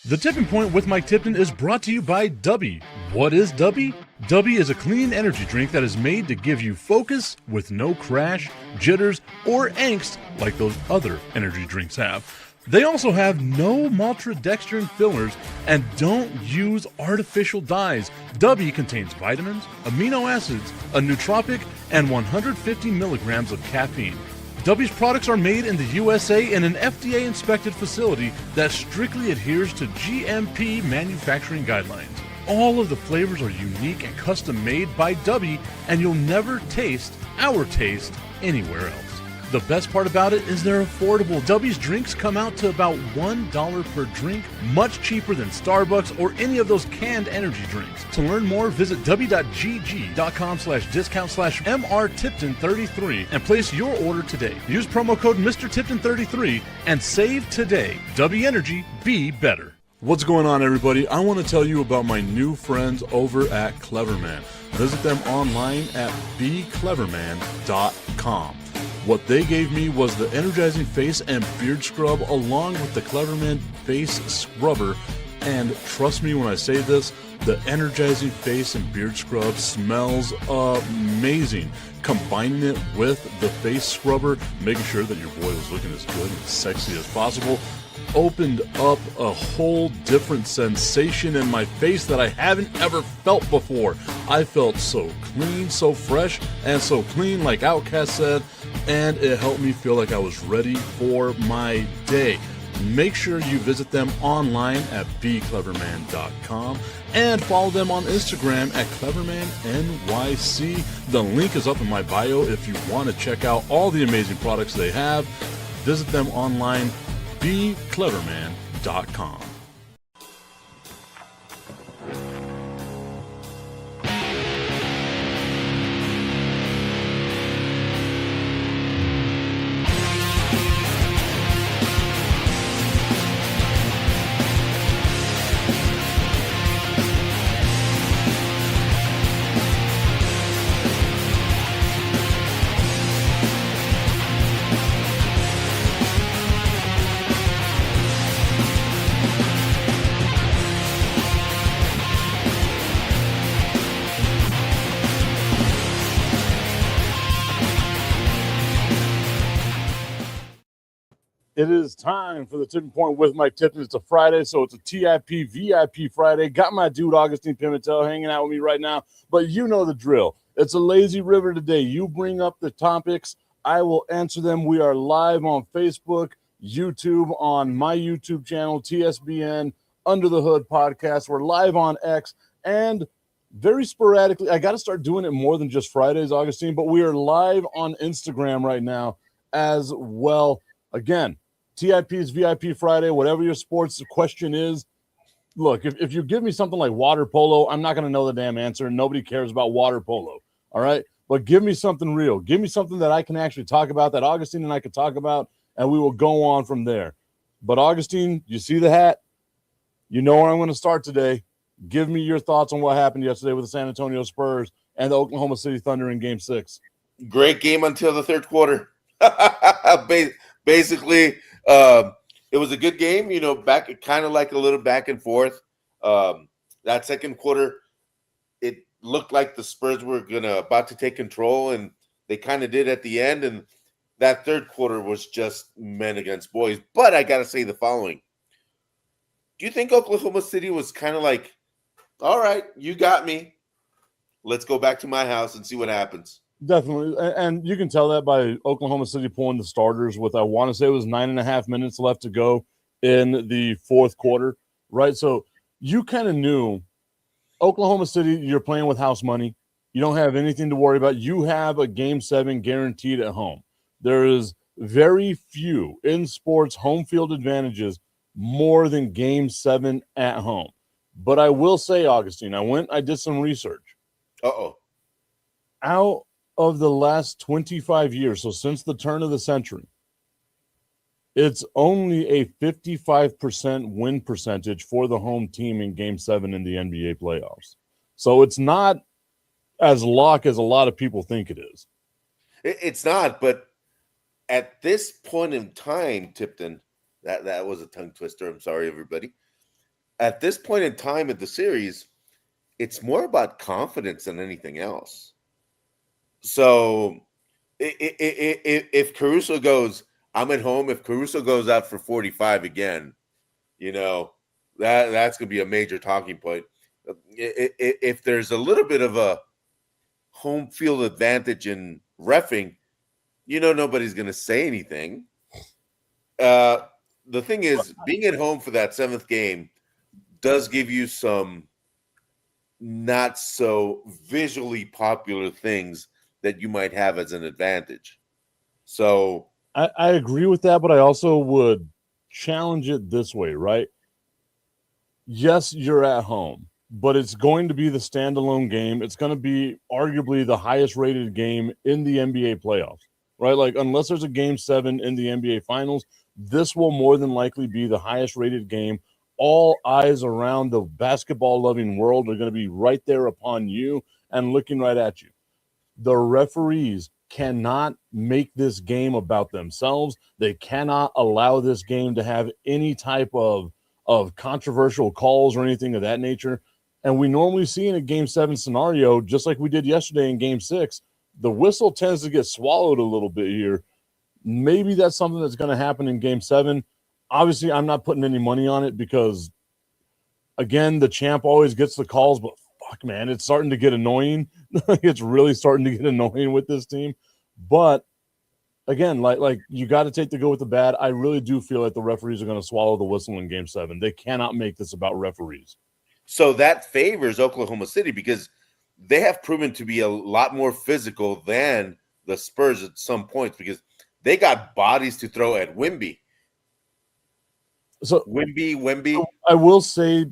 The Tipping Point with Mike Tipton is brought to you by Dubby. What is Dubby? Dubby is a clean energy drink that is made to give you focus with no crash, jitters, or angst like those other energy drinks have. They also have no maltodextrin fillers and don't use artificial dyes. Dubby contains vitamins, amino acids, a nootropic, and 150 milligrams of caffeine. Dubby's products are made in the USA in an FDA-inspected facility that strictly adheres to GMP manufacturing guidelines. All of the flavors are unique and custom-made by Dubby, and you'll never taste our taste anywhere else. The best part about it is they're affordable. Dubby's drinks come out to about $1 per drink, much cheaper than Starbucks or any of those canned energy drinks. To learn more, visit w.gg.com/discount/MRTipton33 and place your order today. Use promo code MrTipton33 and save today. Dubby Energy, be better. What's going on, everybody? I want to tell you about my new friends over at Cleverman. Visit them online at becleverman.com. What they gave me was the energizing face and beard scrub along with the Cleverman face scrubber. And trust me when I say this, the energizing face and beard scrub smells amazing. Combining it with the face scrubber, making sure that your boy was looking as good and sexy as possible, opened up a whole different sensation in my face that I haven't ever felt before. I felt so clean, so fresh, and so clean, like Outkast said, and it helped me feel like I was ready for my day. Make sure you visit them online at becleverman.com and follow them on Instagram at clevermannyc. The link is up in my bio if you want to check out all the amazing products they have. Visit them online, becleverman.com. It is time for the Tipping Point with Mike Tipton. It's a Friday, so it's a TIP VIP Friday. Got my dude Augustine Pimentel hanging out with me right now, but you know the drill. It's a lazy river today. You bring up the topics, I will answer them. We are live on Facebook, YouTube, on my YouTube channel, TSBN, Under the Hood Podcast. We're live on X, and very sporadically, I got to start doing it more than just Fridays, Augustine, but we are live on Instagram right now as well. Again, TIP's VIP Friday, whatever your sports question is. Look, if you give me something like water polo, I'm not going to know the damn answer. Nobody cares about water polo, all right? But give me something real. Give me something that I can actually talk about, that Augustine and I can talk about, and we will go on from there. But Augustine, you see the hat? You know where I'm going to start today. Give me your thoughts on what happened yesterday with the San Antonio Spurs and the Oklahoma City Thunder in Game 6. Great game until the third quarter. Basically, it was a good game, back kind of like a little back and forth. That second quarter, it looked like the Spurs were about to take control, and they kind of did at the end. And that third quarter was just men against boys. But I got to say the following. Do you think Oklahoma City was kind of like, all right, you got me. Let's go back to my house and see what happens? Definitely, and you can tell that by Oklahoma City pulling the starters with, I want to say it was 9.5 minutes left to go in the fourth quarter, right? So you kind of knew Oklahoma City, you're playing with house money. You don't have anything to worry about. You have a Game 7 guaranteed at home. There is very few in sports home field advantages more than Game 7 at home. But I will say, Augustine, I did some research. Out of the last 25 years, so since the turn of the century, it's only a 55% win percentage for the home team in Game 7 in the NBA playoffs. So it's not as lock as a lot of people think it is. It's not, but at this point in time, Tipton, that was a tongue twister. I'm sorry, everybody. at this point in time of the series, it's more about confidence than anything else. So if Caruso goes, I'm at home. If Caruso goes out for 45 again, that's going to be a major talking point. If there's a little bit of a home field advantage in reffing, nobody's going to say anything. The thing is, being at home for that 7th game does give you some not so visually popular things that you might have as an advantage. So I agree with that, but I also would challenge it this way, right? Yes, you're at home, but it's going to be the standalone game. It's going to be arguably the highest rated game in the NBA playoffs, right? Like, unless there's a game 7 in the NBA finals, this will more than likely be the highest rated game. All eyes around the basketball loving world are going to be right there upon you and looking right at you. The referees cannot make this game about themselves. They cannot allow this game to have any type of controversial calls or anything of that nature. And we normally see in a game 7 scenario, just like we did yesterday in game 6, the whistle tends to get swallowed a little bit here. Maybe that's something that's going to happen in game 7. Obviously, I'm not putting any money on it because, again, the champ always gets the calls, but fuck, man, it's starting to get annoying. It's really starting to get annoying with this team. But again, like you got to take the good with the bad. I really do feel like the referees are going to swallow the whistle in game 7. They cannot make this about referees. So that favors Oklahoma City because they have proven to be a lot more physical than the Spurs at some points because they got bodies to throw at Wemby. So Wemby. I will say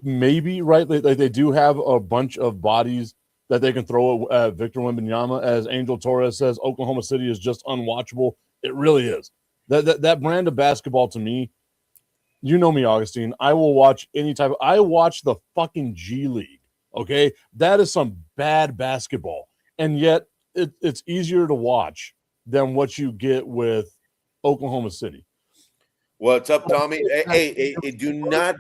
maybe, right? Like they do have a bunch of bodies that they can throw at Victor Wembanyama. As Angel Torres says, Oklahoma City is just unwatchable. It really is. That brand of basketball to me, you know me, Augustine. I will watch any type of – I watch the fucking G League, okay? That is some bad basketball. And yet it's easier to watch than what you get with Oklahoma City. What's up, Tommy? Hey, do not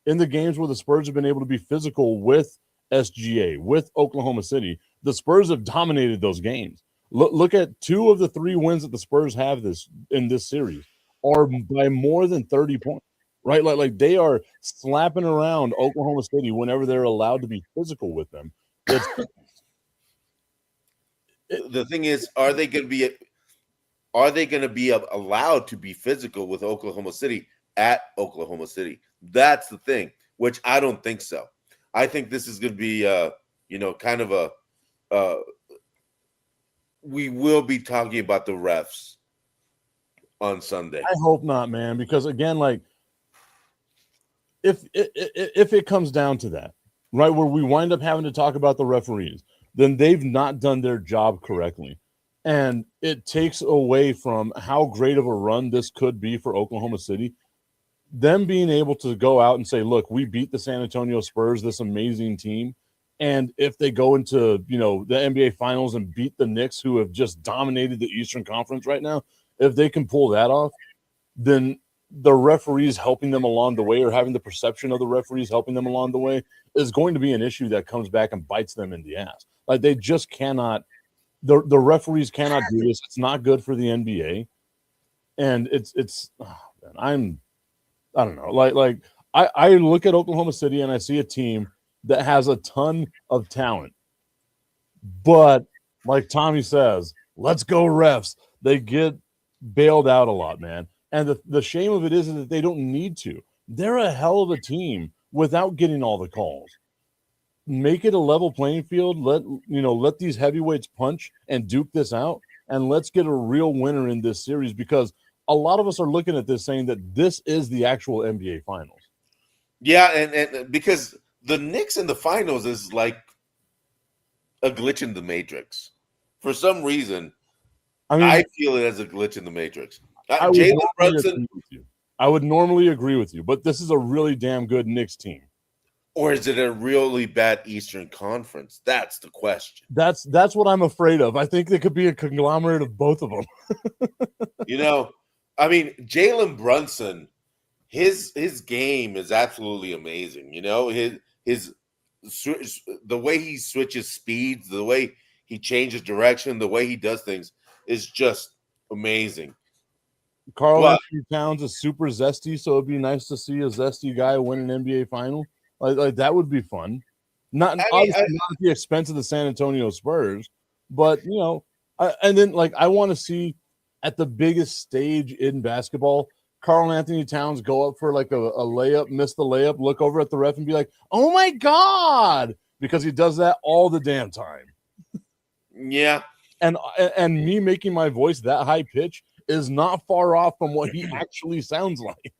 in the games where the Spurs have been able to be physical with SGA, with Oklahoma City, the Spurs have dominated those games. Look at 2 of the 3 wins that the Spurs have in this series are by more than 30 points, right? Like they are slapping around Oklahoma City whenever they're allowed to be physical with them. The thing is, are they going to be allowed to be physical with Oklahoma City at Oklahoma City? That's the thing, which I don't think so. I think this is going to be, kind of we will be talking about the refs on Sunday. I hope not, man, because again, like if it comes down to that, right, where we wind up having to talk about the referees, then they've not done their job correctly. And it takes away from how great of a run this could be for Oklahoma City. Them being able to go out and say, look, we beat the San Antonio Spurs, this amazing team. And if they go into, the NBA Finals and beat the Knicks, who have just dominated the Eastern Conference right now, if they can pull that off, then the referees helping them along the way or having the perception of the referees helping them along the way is going to be an issue that comes back and bites them in the ass. Like they just cannot – the referees cannot do this. It's not good for the NBA. And I don't know. Like I look at Oklahoma City and I see a team that has a ton of talent. But like Tommy says, let's go refs. They get bailed out a lot, man. And the shame of it is that they don't need to. They're a hell of a team without getting all the calls. Make it a level playing field. Let these heavyweights punch and duke this out, and let's get a real winner in this series because a lot of us are looking at this saying that this is the actual NBA Finals. Yeah, and because the Knicks in the finals is like a glitch in the Matrix. For some reason, I feel it as a glitch in the Matrix. Jalen Brunson. I would normally agree with you, but this is a really damn good Knicks team. Or is it a really bad Eastern Conference? That's the question. That's what I'm afraid of. I think it could be a conglomerate of both of them. Jalen Brunson, his game is absolutely amazing. You know, his the way he switches speeds, the way he changes direction, the way he does things is just amazing. Carl But Anthony Towns is super zesty, so it'd be nice to see a zesty guy win an NBA final. Like that would be fun. Not I mean, obviously not at the expense of the San Antonio Spurs, but and then like I want to see at the biggest stage in basketball, Carl Anthony Towns go up for like a layup, miss the layup, look over at the ref and be like, "Oh my god," because he does that all the damn time. yeah, And me making my voice that high pitch is not far off from what he actually sounds like.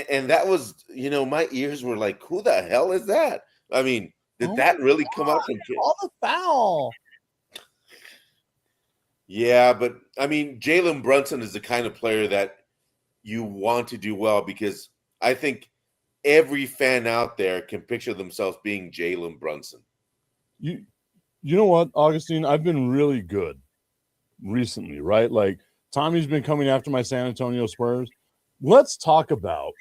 and that was, my ears were like, "Who the hell is that?" I mean, did that really come out from? All the foul. Yeah, but I mean, Jalen Brunson is the kind of player that you want to do well, because I think every fan out there can picture themselves being Jalen Brunson. You know what, Augustine? I've been really good recently, right? Like Tommy's been coming after my San Antonio Spurs. Let's talk about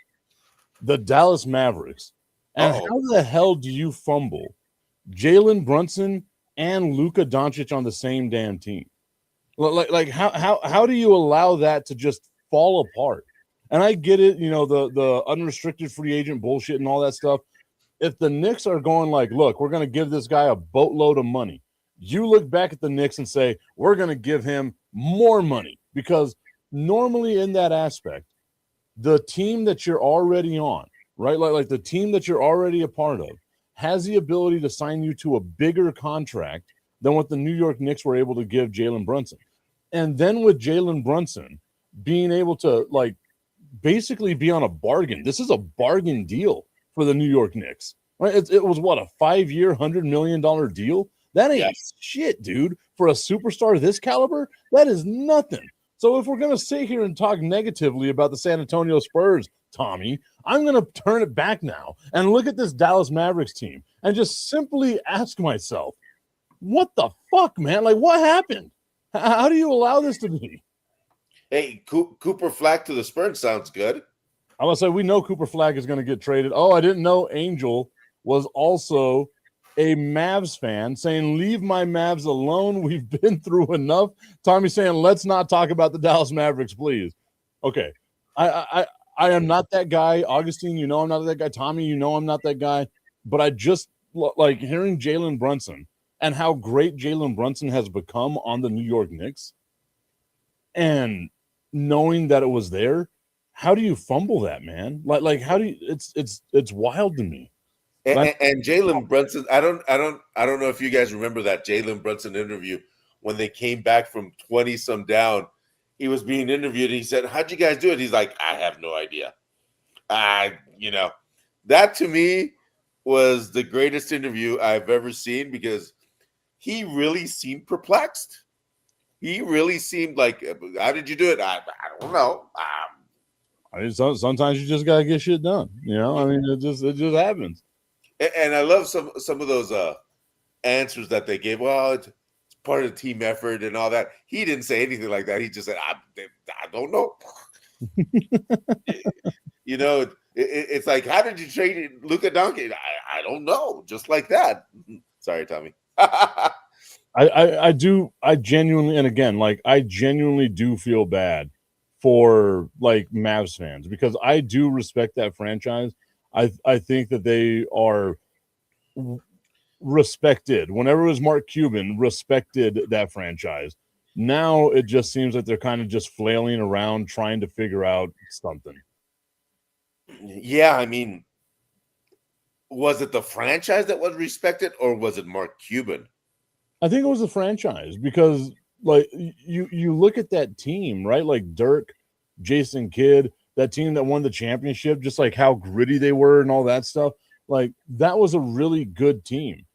the Dallas Mavericks and how the hell do you fumble Jalen Brunson and Luka Doncic on the same damn team? Like how do you allow that to just fall apart? And I get it, the unrestricted free agent bullshit and all that stuff. If the Knicks are going like, look, we're going to give this guy a boatload of money, you look back at the Knicks and say, we're going to give him more money, because normally in that aspect, the team that you're already on, right? Like the team that you're already a part of has the ability to sign you to a bigger contract than what the New York Knicks were able to give Jalen Brunson. And then with Jalen Brunson being able to like basically be on a bargain, this is a bargain deal for the New York Knicks, right? It was what, a 5-year, $100 million deal? That ain't shit, dude. For a superstar this caliber, that is nothing. So if we're going to sit here and talk negatively about the San Antonio Spurs, Tommy, I'm going to turn it back now and look at this Dallas Mavericks team and just simply ask myself, what the fuck, man? Like, what happened? How do you allow this to be? Hey, Cooper Flack to the Spurs sounds good. I was say we know Cooper Flack is going to get traded. Oh, I didn't know Angel was also a Mavs fan, saying, leave my Mavs alone. We've been through enough. Tommy saying, let's not talk about the Dallas Mavericks, please. Okay. I am not that guy. Augustine, I'm not that guy. Tommy, I'm not that guy. But I just like hearing Jalen Brunson and how great Jalen Brunson has become on the New York Knicks, and knowing that it was there. How do you fumble that, man? Like how do you? It's wild to me. And Jalen Brunson, I don't know if you guys remember that Jalen Brunson interview when they came back from 20 some down. He was being interviewed and he said, "How'd you guys do it?" He's like, "I have no idea." That to me was the greatest interview I've ever seen, because he really seemed perplexed. He really seemed like, "How did you do it?" I don't know. Sometimes you just gotta get shit done. I mean, it just happens. And I love some of those answers that they gave. Well, it's part of the team effort and all that. He didn't say anything like that. He just said, I don't know. It's like, how did you trade Luka Doncic? I don't know. Just like that. Sorry, Tommy. I genuinely, and again, like I genuinely do feel bad for like Mavs fans, because I do respect that franchise. I think that they are respected. Whenever it was Mark Cuban, respected that franchise. Now it just seems like they're kind of just flailing around trying to figure out something. Yeah, I mean, was it the franchise that was respected, or was it Mark Cuban? I think it was the franchise, because like you look at that team, right? Like Dirk, Jason Kidd, that team that won the championship, just like how gritty they were and all that stuff. Like that was a really good team.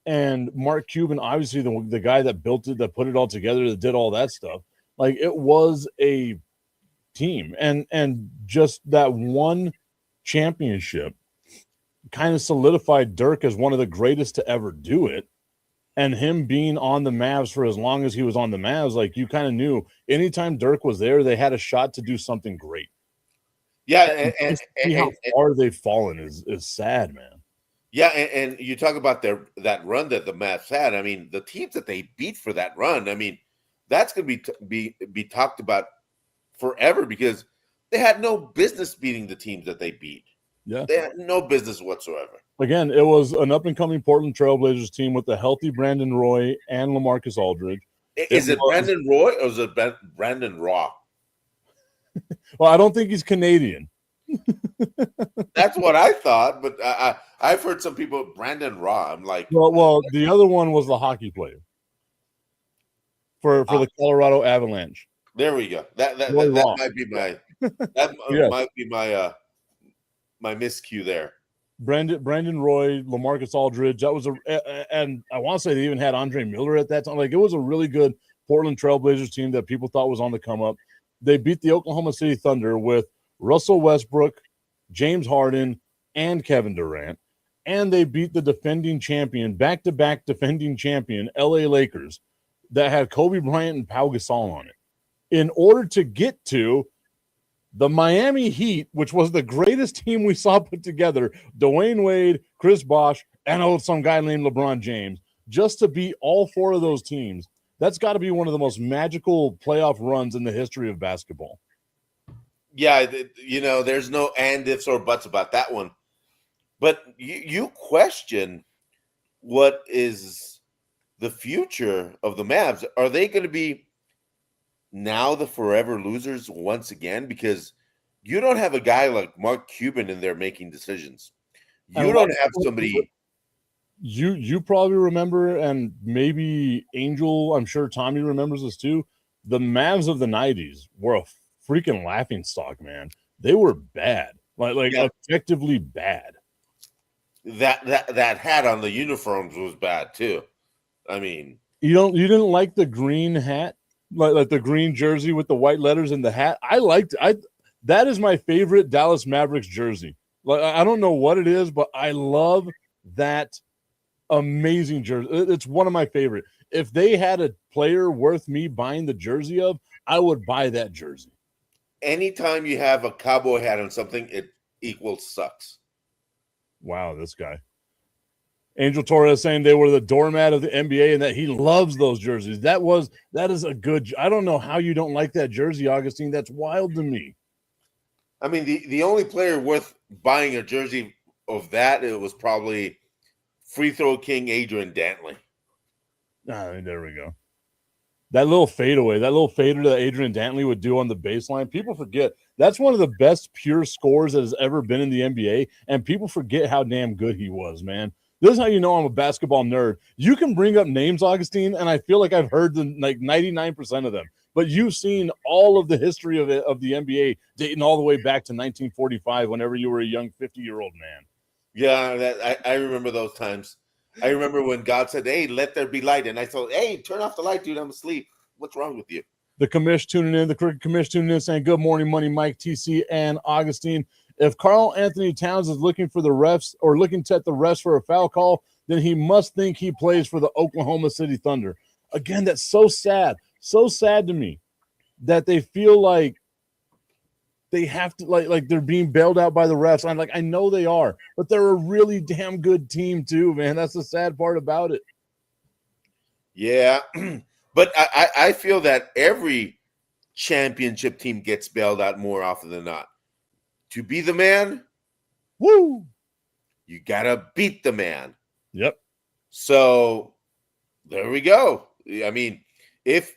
And Mark Cuban, obviously the guy that built it, that put it all together, that did all that stuff. Like it was a team. And just that one championship kind of solidified Dirk as one of the greatest to ever do it. And him being on the Mavs for as long as he was on the Mavs, like you kind of knew anytime Dirk was there, they had a shot to do something great. Yeah, Just see how far they've fallen is sad, man. yeah, and you talk about that run that the Mavs had. I mean, the teams that they beat for that run. I mean, that's going to be talked about forever because they had no business beating the teams that they beat. Yeah, They had no business whatsoever. again, it was an up and coming Portland Trailblazers team with a healthy Brandon Roy and LaMarcus Aldridge. Is it Brandon Roy or is it Brandon Raw? Well, I don't think he's Canadian. That's what I thought, but I've heard some people Brandon Raw. I'm like, Well, the other one was the hockey player for the Colorado Avalanche. There we go. That might be my might be my miscue there. Brandon Roy, LaMarcus Aldridge. That was and I want to say they even had Andre Miller at that time. Like, it was a really good Portland Trailblazers team that people thought was on the come up. They beat the Oklahoma City Thunder with Russell Westbrook, James Harden, and Kevin Durant. And they beat the defending champion, back-to-back defending champion, LA Lakers, that had Kobe Bryant and Pau Gasol on it, in order to get to the Miami Heat, which was the greatest team we saw put together, Dwayne Wade, Chris Bosh, and some guy named LeBron James, just to beat all four of those teams. That's got to be one of the most magical playoff runs in the history of basketball. Yeah, there's no and ifs or buts about that one. But you question what is the future of the Mavs. Are they going to be now the forever losers once again? Because you don't have a guy like Mark Cuban in there making decisions. You don't have somebody. You probably remember, and maybe Angel, I'm sure Tommy remembers this too. The Mavs of the 90s were a freaking laughingstock, man. They were bad, like objectively bad. That hat on the uniforms was bad too. I mean, you didn't like the green hat, like the green jersey with the white letters in the hat. I liked that is my favorite Dallas Mavericks jersey. Like, I don't know what it is, but I love that amazing jersey. It's one of my favorite. If they had a player worth me buying the jersey of, I would buy that jersey. Anytime you have a cowboy hat on something, it equals sucks. Wow, this guy. Angel Torres saying they were the doormat of the NBA and that he loves those jerseys. That is a good. I don't know how you don't like that jersey, Augustine. That's wild to me. I mean, the only player worth buying a jersey of that, it was probably free throw king Adrian Dantley. There we go. That little fadeaway, that little fader that Adrian Dantley would do on the baseline, people forget that's one of the best pure scores that has ever been in the NBA, and people forget how damn good he was, man. This is how you know I'm a basketball nerd. You can bring up names, Augustine, and I feel like I've heard like 99% of them. But you've seen all of the history of the NBA dating all the way back to 1945, whenever you were a young 50-year-old man. Yeah, I remember those times. I remember when God said, "Hey, let there be light," and I thought, "Hey, turn off the light, dude. I'm asleep. What's wrong with you?" The commish tuning in, the cricket commish tuning in, saying, "Good morning, Money Mike, TC, and Augustine. If Karl Anthony Towns is looking for the refs or looking at the refs for a foul call, then he must think he plays for the Oklahoma City Thunder." Again, that's so sad. So sad to me that they feel like they have to like they're being bailed out by the refs. I'm like, I know they are, but they're a really damn good team too, man. That's the sad part about it. Yeah, but I feel that every championship team gets bailed out more often than not. To be the man, woo, you gotta beat the man. Yep. So there we go. I mean, if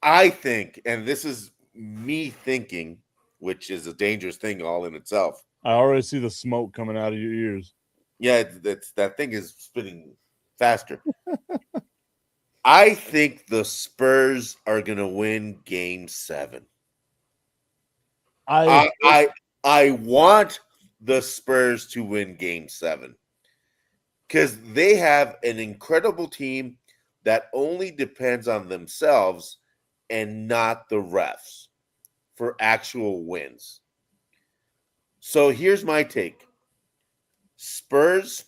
I think, and this is me thinking, which is a dangerous thing all in itself. I already see the smoke coming out of your ears. Yeah, that thing is spinning faster. I think the Spurs are going to win Game 7. I want the Spurs to win Game 7 because they have an incredible team that only depends on themselves and not the refs for actual wins. So here's my take. Spurs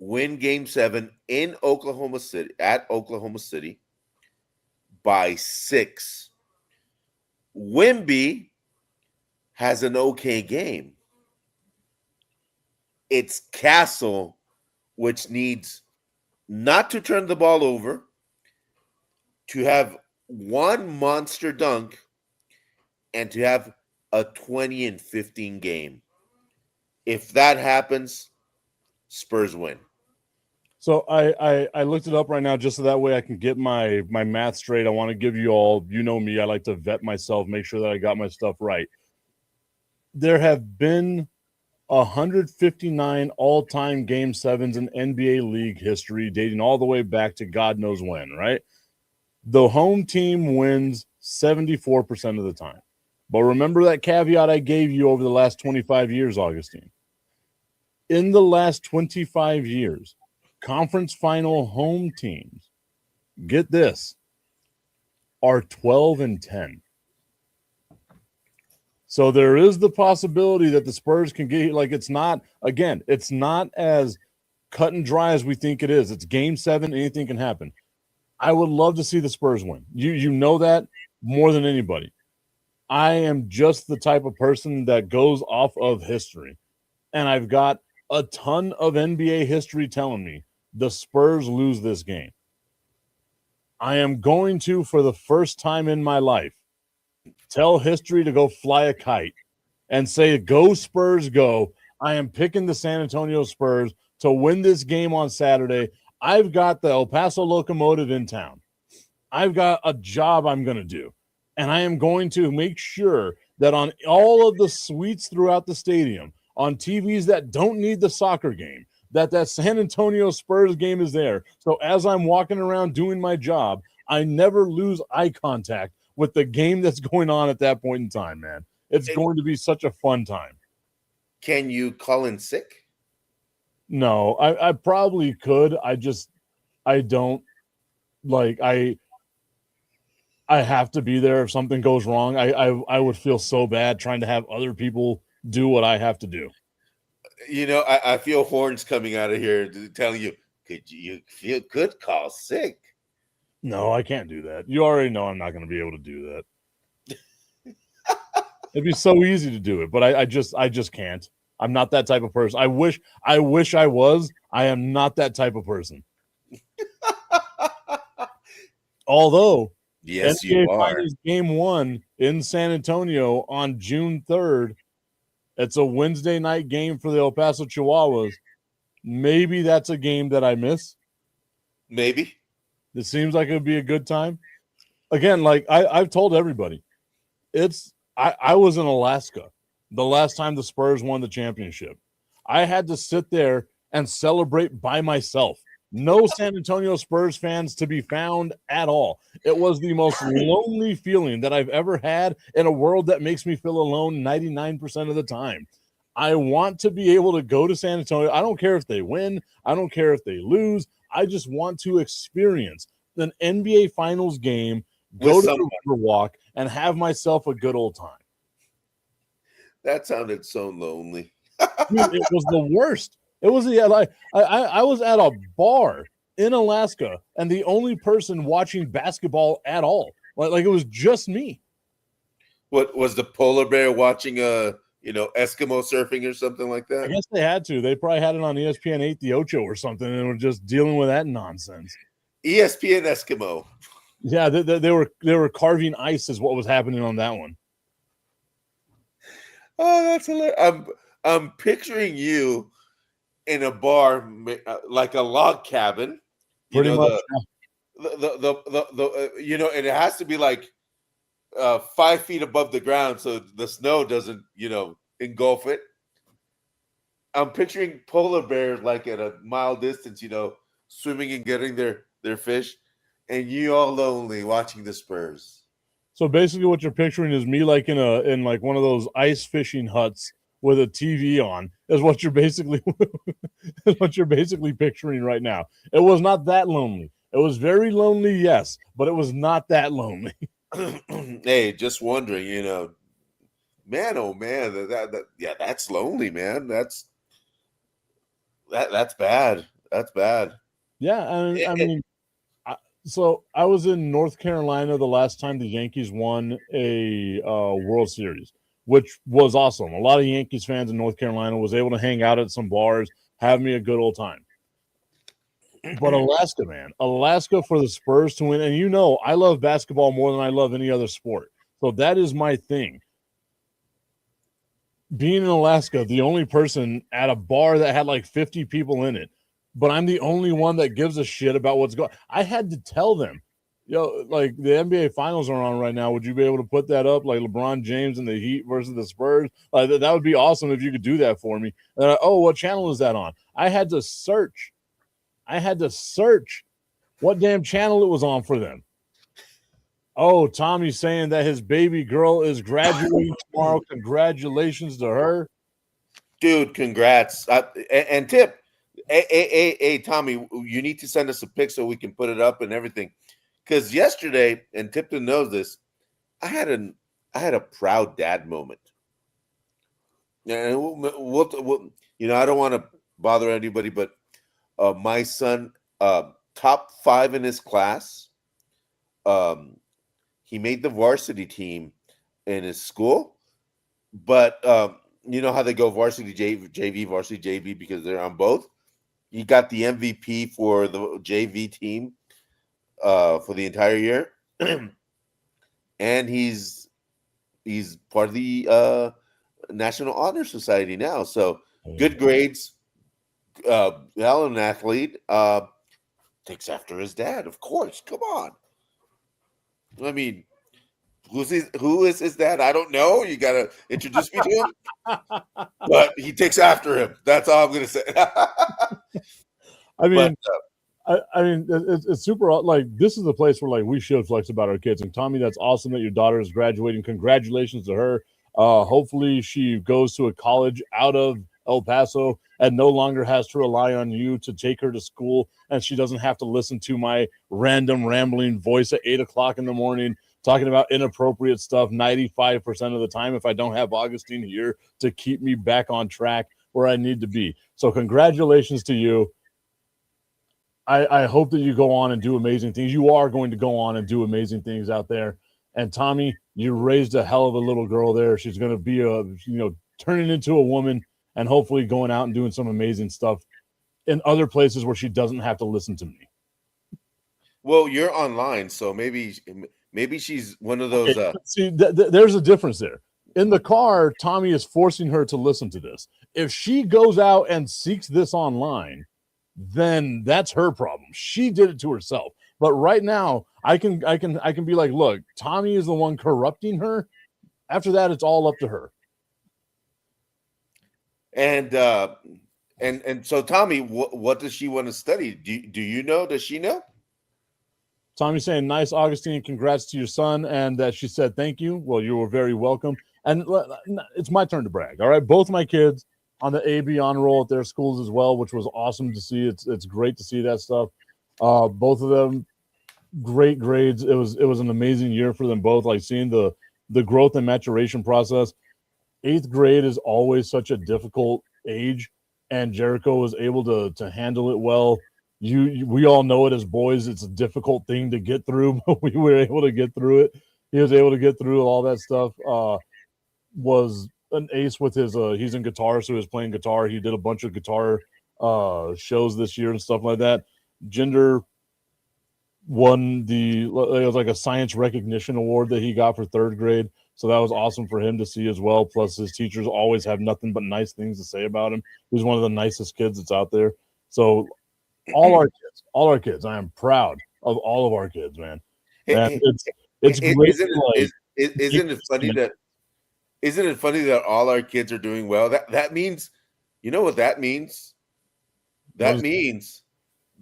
win Game 7 in Oklahoma City, at Oklahoma City, by 6. Wemby has an okay game. It's Castle, which needs not to turn the ball over, to have one monster dunk, and to have a 20 and 15 game. If that happens, Spurs win. So I looked it up right now just so that way I can get my math straight. I want to give you all, you know me, I like to vet myself, make sure that I got my stuff right. There have been 159 all-time Game 7s in NBA League history, dating all the way back to God knows when, right? The home team wins 74% of the time. But remember that caveat I gave you over the last 25 years, Augustine. In the last 25 years, conference final home teams, get this, are 12 and 10. So there is the possibility that the Spurs can get, like, it's not as cut and dry as we think it is. It's Game 7, anything can happen. I would love to see the Spurs win. You know that more than anybody. I am just the type of person that goes off of history. And I've got a ton of NBA history telling me the Spurs lose this game. I am going to, for the first time in my life, tell history to go fly a kite and say, go Spurs, go. I am picking the San Antonio Spurs to win this game on Saturday. I've got the El Paso Locomotive in town. I've got a job I'm going to do. And I am going to make sure that on all of the suites throughout the stadium, on TVs that don't need the soccer game, that San Antonio Spurs game is there. So as I'm walking around doing my job, I never lose eye contact with the game that's going on at that point in time, man. It's going to be such a fun time. Can you call in sick? No, I probably could. I don't. Like, I have to be there if something goes wrong. I would feel so bad trying to have other people do what I have to do. You know, I feel horns coming out of here telling you, could call sick. No, I can't do that. You already know I'm not going to be able to do that. It'd be so easy to do it, but I just can't. I'm not that type of person. I wish I was. I am not that type of person. Although, yes, NBA you are. Finals Game 1 in San Antonio on June 3rd. It's a Wednesday night game for the El Paso Chihuahuas. Maybe that's a game that I miss. Maybe. It seems like it would be a good time. Again, like I've told everybody, I was in Alaska the last time the Spurs won the championship. I had to sit there and celebrate by myself. No San Antonio Spurs fans to be found at all. It was the most lonely feeling that I've ever had in a world that makes me feel alone 99% of the time. I want to be able to go to San Antonio. I don't care if they win. I don't care if they lose. I just want to experience an NBA Finals game, go to the Riverwalk, and have myself a good old time. That sounded so lonely. Dude, it was the worst. It was like I was at a bar in Alaska and the only person watching basketball at all. Like it was just me. What was the polar bear watching Eskimo surfing or something like that? I guess they had to. They probably had it on ESPN 8 The Ocho or something and were just dealing with that nonsense. ESPN Eskimo. Yeah, they were carving ice is what was happening on that one. Oh, that's hilarious. I'm picturing you in a bar like a log cabin. Pretty much. And it has to be like 5 feet above the ground so the snow doesn't, engulf it. I'm picturing polar bears like at a mile distance, swimming and getting their fish, and you all lonely watching the Spurs. So basically what you're picturing is me like in like one of those ice fishing huts with a TV on is what you're basically picturing right now. It was not that lonely. It was very lonely, yes, but it was not that lonely. Hey, just wondering, man, oh man, that's lonely, man. That's bad. That's bad. Yeah, I mean, so I was in North Carolina the last time the Yankees won a World Series. which was awesome. A lot of Yankees fans in North Carolina was able to hang out at some bars, have me a good old time. But Alaska, man, Alaska for the Spurs to win. And you know, I love basketball more than I love any other sport. So that is my thing. Being in Alaska, the only person at a bar that had like 50 people in it, but I'm the only one that gives a shit about what's going on. I had to tell them, like the NBA finals are on right now. Would you be able to put that up? Like LeBron James and the Heat versus the Spurs? That would be awesome if you could do that for me. Oh, what channel is that on? I had to search what damn channel it was on for them. Oh, Tommy's saying that his baby girl is graduating tomorrow. Congratulations to her. Dude, congrats. And tip, hey, Tommy, you need to send us a pic so we can put it up and everything. Because yesterday, and Tipton knows this, I had a proud dad moment. And we'll I don't want to bother anybody, but my son, top 5 in his class, he made the varsity team in his school, but you know how they go varsity JV, varsity JV because they're on both. He got the MVP for the JV team for the entire year, and he's part of the National Honor Society now. So good grades. Hell, an athlete. Takes after his dad, of course. Come on. I mean, who is his dad? I don't know. You got to introduce me to him. But he takes after him. That's all I'm going to say. I mean, it's super. Like, this is the place where like we should flex about our kids. And Tommy, that's awesome that your daughter is graduating. Congratulations to her. Hopefully, she goes to a college out of El Paso and no longer has to rely on you to take her to school, and she doesn't have to listen to my random rambling voice at 8:00 in the morning talking about inappropriate stuff 95% of the time if I don't have Augustine here to keep me back on track where I need to be. So congratulations to you. I hope that you go on and do amazing things. You are going to go on and do amazing things out there. And Tommy, you raised a hell of a little girl there. She's going to be turning into a woman and hopefully going out and doing some amazing stuff in other places where she doesn't have to listen to me. Well, you're online, so maybe she's one of those. Okay. See, there's a difference there. In the car, Tommy is forcing her to listen to this. If she goes out and seeks this online, then that's her problem. She did it to herself. But right now, I can be like, look, Tommy is the one corrupting her. After that, it's all up to her. And so, Tommy, what does she want to study? Do you know? Does she know? Tommy's saying, nice, Augustine. Congrats to your son. And that she said, thank you. Well, you were very welcome. And it's my turn to brag. All right. Both my kids on the AB honor roll at their schools as well, which was awesome to see. It's great to see that stuff. Both of them, great grades. It was an amazing year for them both. Like seeing the growth and maturation process. 8th grade is always such a difficult age, and Jericho was able to handle it well. We all know it as boys. It's a difficult thing to get through, but we were able to get through it. He was able to get through all that stuff. Was an ace with his he's in guitar, so he was playing guitar. He did a bunch of guitar shows this year and stuff like that. Jinder won it was like a science recognition award that he got for 3rd grade. So that was awesome for him to see as well. Plus his teachers always have nothing but nice things to say about him. He's one of the nicest kids that's out there. So all our kids, I am proud of all of our kids, man. It's great. Isn't it funny that all our kids are doing well? That means, you know what that means? That means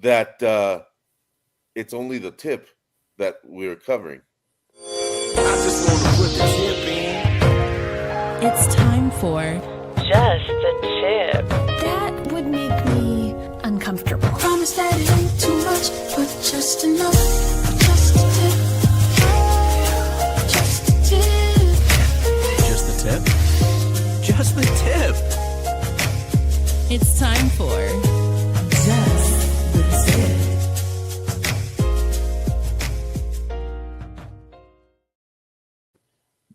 that it's only the tip that we're covering. I just want to put the tip in. It's time for Just a Tip. That would make me uncomfortable. Promise that it ain't too much, but just enough. Just a tip. Just a tip. Just the tip? Just the tip. It's time for Just the Tip.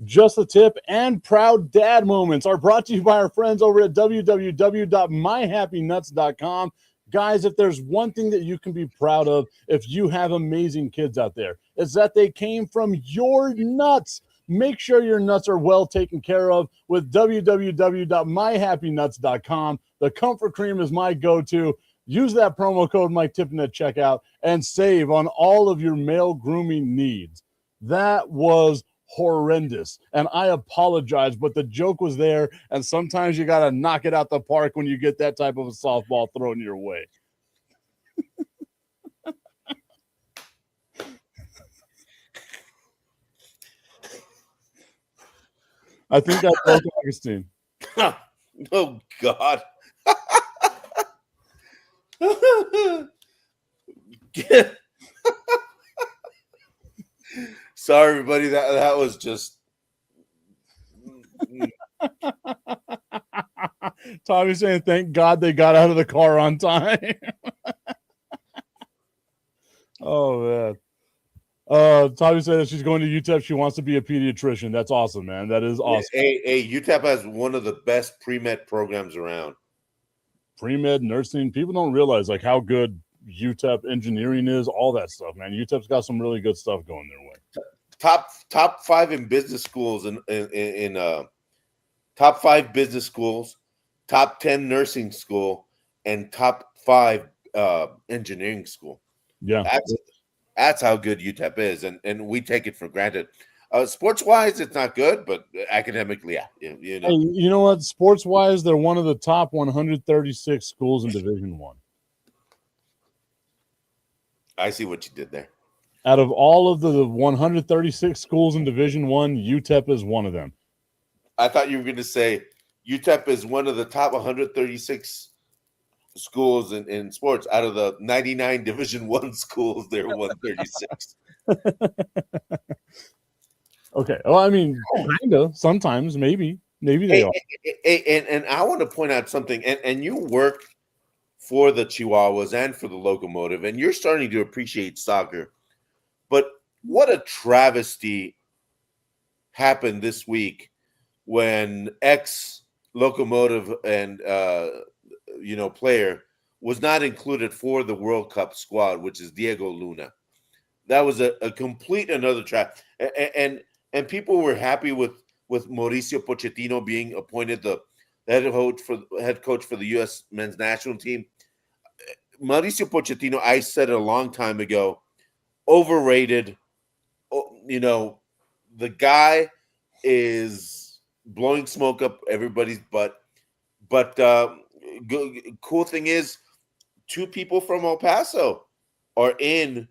Just the Tip and Proud Dad Moments are brought to you by our friends over at www.myhappynuts.com. Guys, if there's one thing that you can be proud of, if you have amazing kids out there, it's that they came from your nuts. Make sure your nuts are well taken care of with www.myhappynuts.com. The Comfort Cream is my go-to. Use that promo code Mike Tipton at checkout and save on all of your male grooming needs. That was horrendous, and I apologize, but the joke was there, and sometimes you got to knock it out the park when you get that type of a softball thrown your way. I think I broke Augustine. Oh, God. Sorry, everybody. That was just. Tommy's saying, thank God they got out of the car on time. Oh, man. Tommy said that she's going to UTEP. She wants to be a pediatrician. That's awesome, man. That is awesome. Hey, UTEP has one of the best pre-med programs around. Pre-med, nursing. People don't realize like how good UTEP engineering is, all that stuff, man. UTEP's got some really good stuff going their way. Top 5 in business schools in top 5 business schools, top 10 nursing school, and top 5 engineering school. Yeah, that's how good UTEP is, and we take it for granted. Sports wise, it's not good, but academically, yeah, you know. Hey, you know what? Sports wise, they're one of the top 136 schools in Division I. I see what you did there. Out of all of the 136 schools in Division I, UTEP is one of them. I thought you were going to say UTEP is one of the top 136 schools in sports. Out of the 99 Division I schools, they're 136. Okay. Well, I mean, kind of. Sometimes, maybe they are. And I want to point out something. And you work for the Chihuahuas and for the Locomotive, and you're starting to appreciate soccer. But what a travesty happened this week when ex-Locomotive and player was not included for the World Cup squad, which is Diego Luna. That was a complete another trap. And people were happy with Mauricio Pochettino being appointed the head coach for the U.S. men's national team. Mauricio Pochettino, I said it a long time ago, overrated. The guy is blowing smoke up everybody's butt. But cool thing is, 2 people from El Paso are in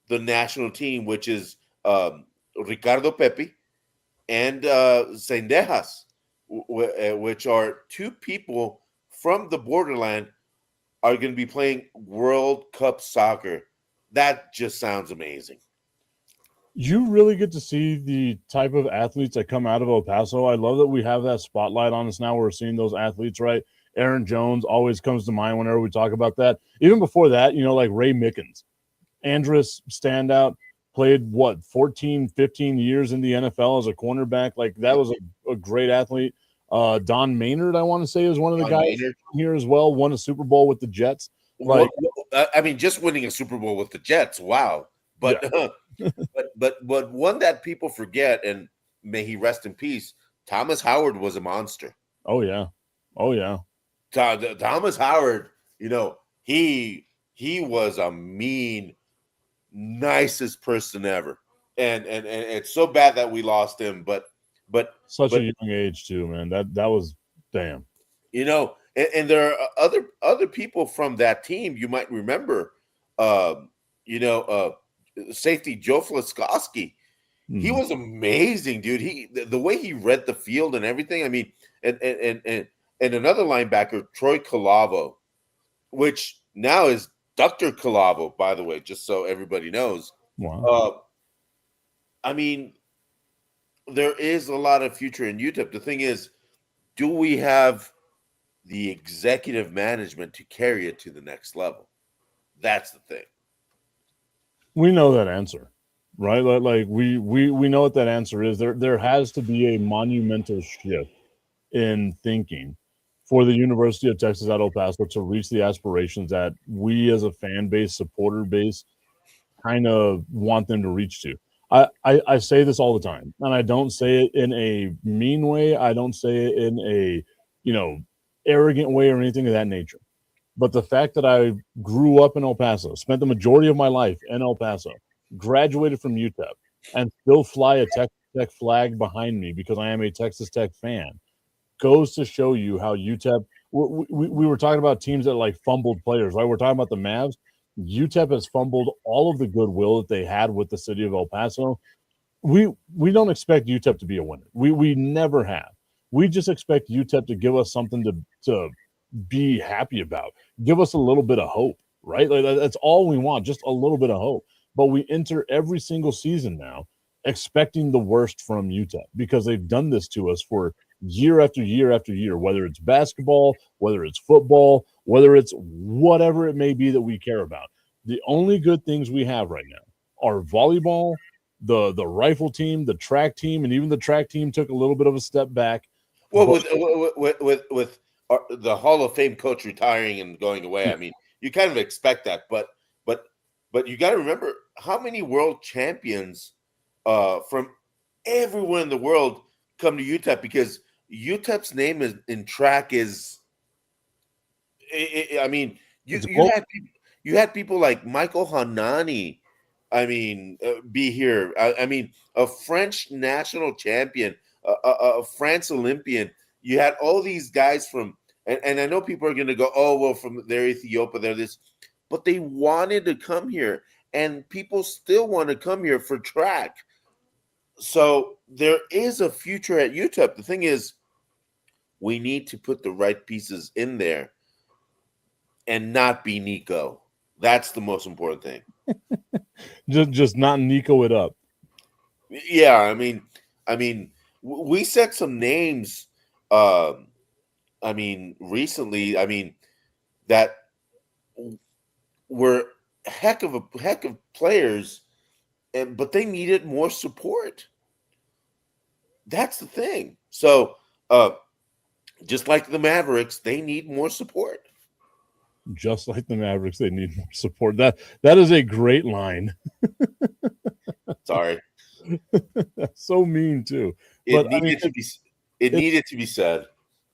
the national team, which is Ricardo Pepi and Cendejas, which are 2 people from the borderland, are going to be playing World Cup soccer. That just sounds amazing. You really get to see the type of athletes that come out of El Paso. I love that we have that spotlight on us now. We're seeing those athletes, right? Aaron Jones always comes to mind whenever we talk about that. Even before that, like Ray Mickens. Andrus standout, played, 14, 15 years in the NFL as a cornerback. Like, that was a great athlete. Don Maynard, I want to say, is one of the guys here as well. Won a Super Bowl with the Jets. Like, just winning a Super Bowl with the Jets, wow. But yeah. but one that people forget, and may he rest in peace, Thomas Howard was a monster. Oh yeah. Thomas Howard, he was a mean, nicest person ever, and it's so bad that we lost him. But such a young age too, man. That was damn. And there are other people from that team you might remember. Safety Joe Flaskowski. Mm-hmm. He was amazing, dude. The way he read the field and everything. I mean, and another linebacker, Troy Calavo, which now is Dr. Calavo, by the way, just so everybody knows. Wow. I mean, there is a lot of future in UTEP. The thing is, do we have the executive management to carry it to the next level? That's the thing. We know that answer. right? Like we know what that answer is. There has to be a monumental shift in thinking for the University of Texas at El Paso to reach the aspirations that we as a fan base, supporter base, kind of want them to reach to. I say this all the time, and I don't say it in a mean way. I don't say it in a, you know, arrogant way or anything of that nature. But the fact that I grew up in El Paso, spent the majority of my life in El Paso, graduated from UTEP, and still fly a Texas Tech flag behind me because I am a Texas Tech fan goes to show you how UTEP. We were talking about teams that like fumbled players, right? We're talking about the Mavs. UTEP has fumbled all of the goodwill that they had with the city of El Paso. We don't expect UTEP to be a winner. We never have. We just expect UTEP to give us something to be happy about. Give us a little bit of hope, right? Like that's all we want, just a little bit of hope. But we enter every single season now expecting the worst from UTEP because they've done this to us for year after year after year, whether it's basketball, whether it's football, whether it's whatever it may be that we care about. The only good things we have right now are volleyball, the rifle team, the track team, and even the track team took a little bit of a step back. Well, But with the Hall of Fame coach retiring and going away, I mean, you kind of expect that, but you got to remember how many world champions from everywhere in the world come to UTEP because UTEP's name is in track is. I mean, you had people like Michael Hanani. I mean, be here. I mean, a French national champion, a France Olympian. You had all these guys from, and I know people are going to go, oh, well, from they're Ethiopia, they're this, but they wanted to come here, and people still want to come here for track. So there is a future at UTEP. The thing is, we need to put the right pieces in there and not be Nico. That's the most important thing. just not Nico it up. Yeah, I mean, we said some names. Recently, that were heck of players, but they needed more support. That's the thing. So, just like the Mavericks, they need more support. Just like the Mavericks, they need more support. That is a great line. Sorry, That's so mean too. it But needed to be. It needed to be said.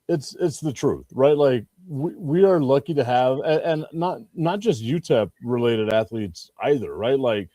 It's the truth, right? Like we are lucky to have, and not just UTEP related athletes either, right? Like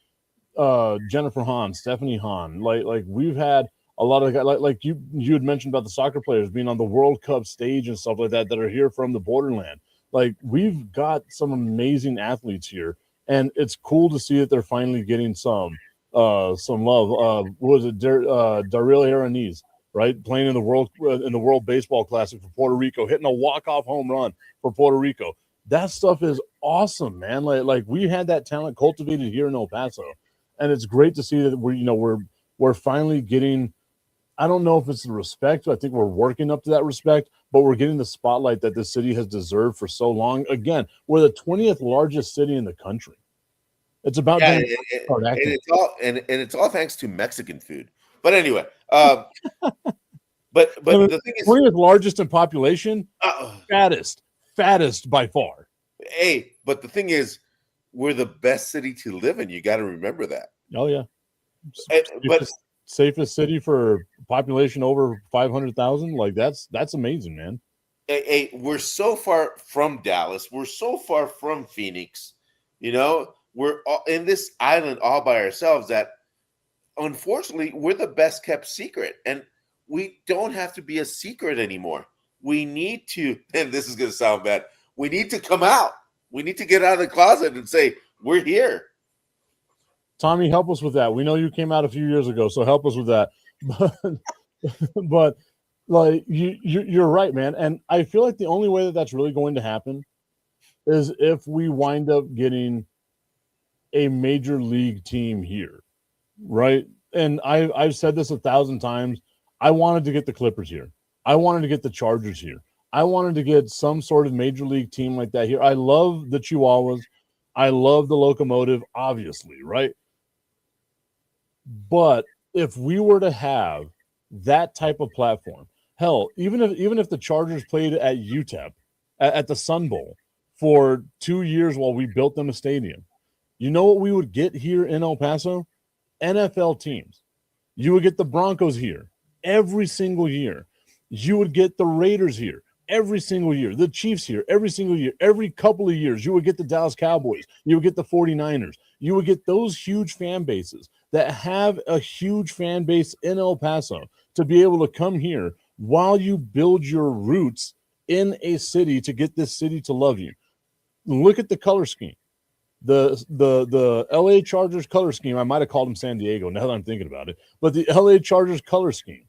Jennifer Hahn, Stephanie Hahn, like we've had a lot of guys, like you had mentioned about the soccer players being on the World Cup stage and stuff like that are here from the borderland. Like we've got some amazing athletes here, and it's cool to see that they're finally getting some love. What was it, Darrell Aranese, right? Playing in the World Baseball Classic for Puerto Rico, hitting a walk-off home run for Puerto Rico. That stuff is awesome, man. Like we had that talent cultivated here in El Paso, and it's great to see that we're finally getting. I don't know if it's the respect. I think we're working up to that respect, but we're getting the spotlight that this city has deserved for so long. Again, we're the 20th largest city in the country. It's about and it's all thanks to Mexican food. But anyway, but the thing is, 20th largest in population, fattest by far. Hey, but the thing is, we're the best city to live in. You got to remember that. Oh yeah, But safest city for population over 500,000. Like that's amazing, man. Hey, we're so far from Dallas. We're so far from Phoenix. You know, we're in this island all by ourselves that, unfortunately, we're the best kept secret. And we don't have to be a secret anymore. We need to, and this is going to sound bad, we need to come out. We need to get out of the closet and say, we're here. Tommy, help us with that. We know you came out a few years ago, so help us with that. But like you're right, man. And I feel like the only way that that's really going to happen is if we wind up getting a major league team here, right? And I've said this 1,000 times. I wanted to get the Clippers here. I wanted to get the Chargers here. I wanted to get some sort of major league team like that here. I love the Chihuahuas. I love the Locomotive, obviously, right? But if we were to have that type of platform, hell, even if the Chargers played at UTEP at the Sun Bowl for 2 years while we built them a stadium, you know what we would get here in El Paso? NFL teams. You would get the Broncos here every single year. You would get the Raiders here every single year, the Chiefs here every single year. Every couple of years, you would get the Dallas Cowboys. You would get the 49ers. You would get those huge fan bases that have a huge fan base in El Paso to be able to come here while you build your roots in a city to get this city to love you. Look at the color scheme. The LA Chargers color scheme, I might have called them San Diego now that I'm thinking about it, but the LA Chargers color scheme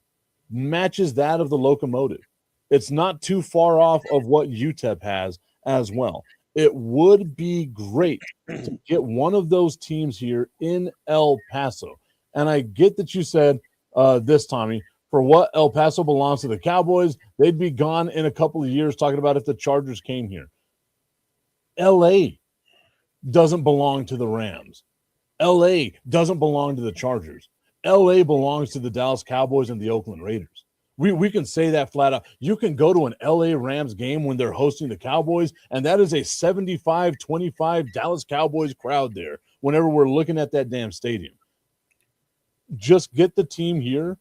matches that of the Locomotive. It's not too far off of what UTEP has as well. It would be great to get one of those teams here in El Paso. And I get that you said this, Tommy, for what El Paso belongs to the Cowboys, they'd be gone in a couple of years talking about if the Chargers came here. LA doesn't belong to the Rams. LA doesn't belong to the Chargers. LA belongs to the Dallas Cowboys and the Oakland Raiders. We can say that flat out. You can go to an LA Rams game when they're hosting the Cowboys, and that is a 75-25 Dallas Cowboys crowd there whenever we're looking at that damn stadium. Just get the team here,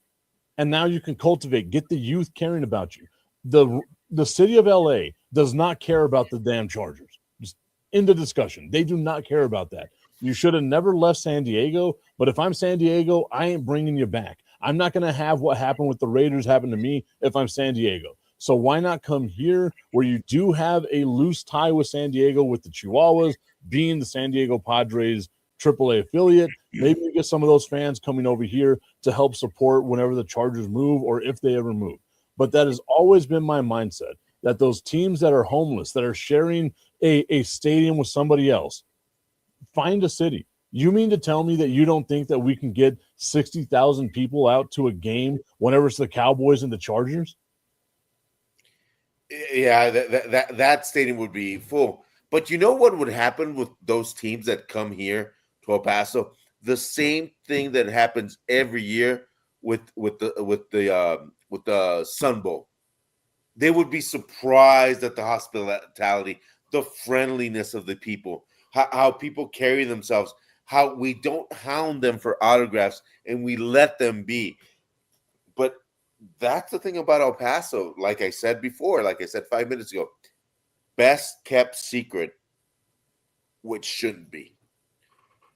and now you can cultivate. Get the youth caring about you. The city of LA does not care about the damn Chargers. Just end the discussion. They do not care about that. You should have never left San Diego, but if I'm San Diego, I ain't bringing you back. I'm not going to have what happened with the Raiders happen to me if I'm San Diego. So why not come here where you do have a loose tie with San Diego with the Chihuahuas being the San Diego Padres AAA affiliate? Maybe you get some of those fans coming over here to help support whenever the Chargers move or if they ever move. But that has always been my mindset, that those teams that are homeless, that are sharing a stadium with somebody else, find a city. You mean to tell me that you don't think that we can get 60,000 people out to a game whenever it's the Cowboys and the Chargers? Yeah, that stadium would be full. But you know what would happen with those teams that come here to El Paso? The same thing that happens every year with the Sun Bowl. They would be surprised at the hospitality, the friendliness of the people, how people carry themselves, how we don't hound them for autographs and we let them be. But that's the thing about El Paso. Like I said before, like I said 5 minutes ago, best kept secret, which shouldn't be.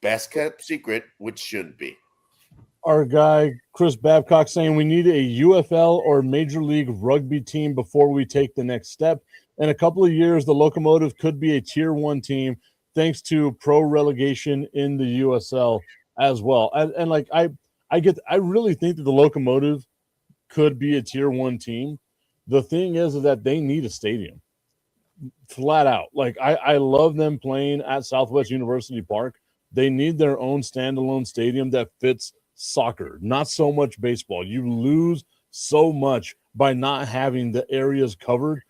Best kept secret, which shouldn't be. Our guy, Chris Babcock, saying we need a UFL or Major League Rugby team before we take the next step. In a couple of years, the Locomotive could be a Tier 1 team thanks to pro relegation in the USL as well. And like I really think that the Locomotive could be a Tier 1 team. The thing is that they need a stadium. Flat out. Like I love them playing at Southwest University Park. They need their own standalone stadium that fits soccer, not so much baseball. You lose so much by not having the areas covered